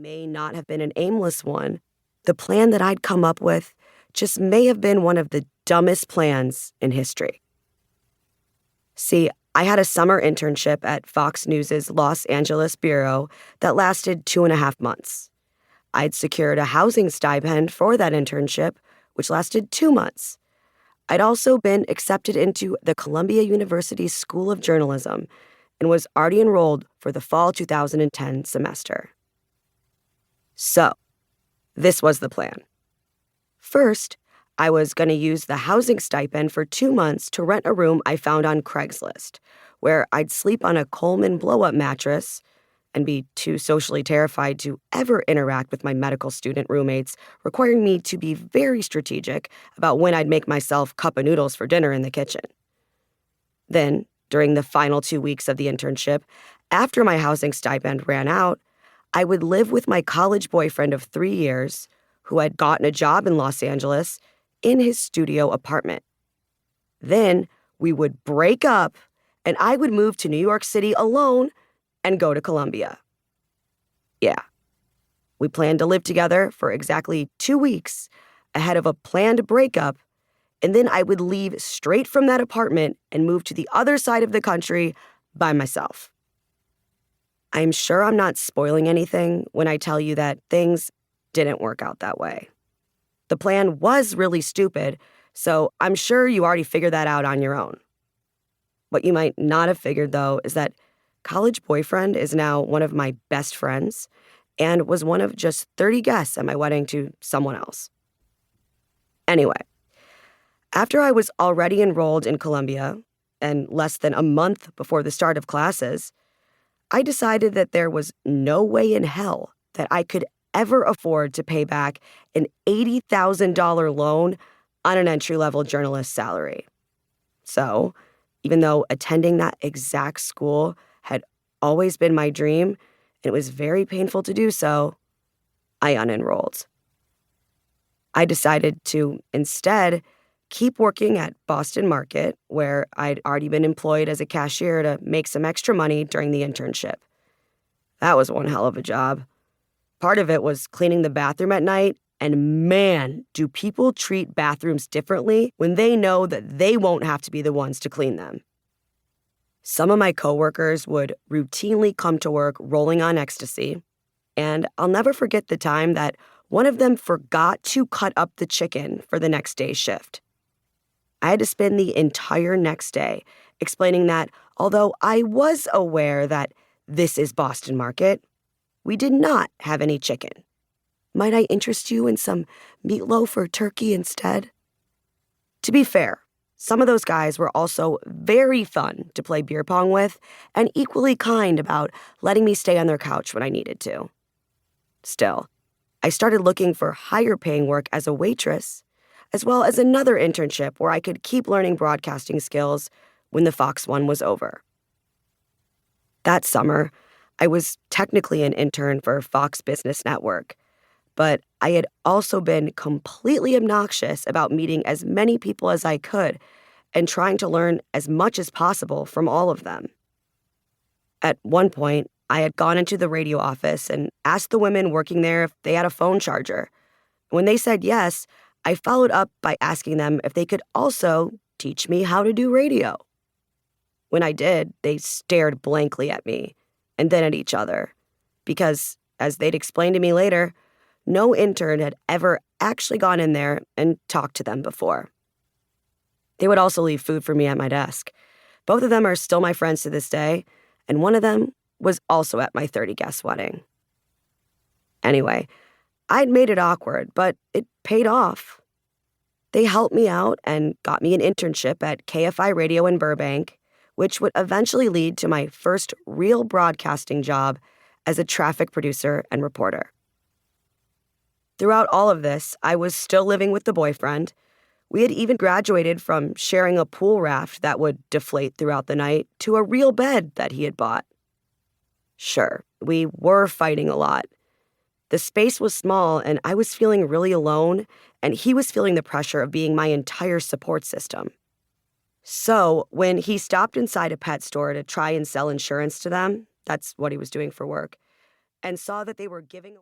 may not have been an aimless one, the plan that I'd come up with just may have been one of the dumbest plans in history. See, I had a summer internship at Fox News' Los Angeles bureau that lasted 2.5 months. I'd secured a housing stipend for that internship, which lasted 2 months. I'd also been accepted into the Columbia University School of Journalism and was already enrolled for the fall 2010 semester. So, this was the plan. First, I was going to use the housing stipend for 2 months to rent a room I found on Craigslist, where I'd sleep on a Coleman blow-up mattress and be too socially terrified to ever interact with my medical student roommates, requiring me to be very strategic about when I'd make myself cup of noodles for dinner in the kitchen. Then, during the final 2 weeks of the internship, after my housing stipend ran out, I would live with my college boyfriend of 3 years, who had gotten a job in Los Angeles, in his studio apartment. Then we would break up, and I would move to New York City alone and go to Columbia. Yeah, we planned to live together for exactly 2 weeks ahead of a planned breakup, and then I would leave straight from that apartment and move to the other side of the country by myself. I'm sure I'm not spoiling anything when I tell you that things didn't work out that way. The plan was really stupid, so I'm sure you already figured that out on your own. What you might not have figured, though, is that college boyfriend is now one of my best friends and was one of just 30 guests at my wedding to someone else. Anyway, after I was already enrolled in Columbia, and less than a month before the start of classes, I decided that there was no way in hell that I could ever afford to pay back an $80,000 loan on an entry-level journalist salary. So, even though attending that exact school had always been my dream, and it was very painful to do so, I unenrolled. I decided to instead keep working at Boston Market, where I'd already been employed as a cashier to make some extra money during the internship. That was one hell of a job. Part of it was cleaning the bathroom at night, and man, do people treat bathrooms differently when they know that they won't have to be the ones to clean them. Some of my coworkers would routinely come to work rolling on ecstasy, and I'll never forget the time that one of them forgot to cut up the chicken for the next day's shift. I had to spend the entire next day explaining that although I was aware that this is Boston Market, we did not have any chicken. Might I interest you in some meatloaf or turkey instead? To be fair, some of those guys were also very fun to play beer pong with and equally kind about letting me stay on their couch when I needed to. Still, I started looking for higher paying work as a waitress, as well as another internship where I could keep learning broadcasting skills when the Fox one was over. That summer, I was technically an intern for Fox Business Network, but I had also been completely obnoxious about meeting as many people as I could and trying to learn as much as possible from all of them. At one point, I had gone into the radio office and asked the women working there if they had a phone charger. When they said yes, I followed up by asking them if they could also teach me how to do radio. When I did, they stared blankly at me and then at each other, because, as they'd explain to me later, no intern had ever actually gone in there and talked to them before. They would also leave food for me at my desk. Both of them are still my friends to this day, and one of them was also at my 30-guest wedding. Anyway, I'd made it awkward, but it paid off. They helped me out and got me an internship at KFI Radio in Burbank, which would eventually lead to my first real broadcasting job as a traffic producer and reporter. Throughout all of this, I was still living with the boyfriend. We had even graduated from sharing a pool raft that would deflate throughout the night to a real bed that he had bought. Sure, we were fighting a lot. The space was small, and I was feeling really alone, and he was feeling the pressure of being my entire support system. So when he stopped inside a pet store to try and sell insurance to them, that's what he was doing for work, and saw that they were giving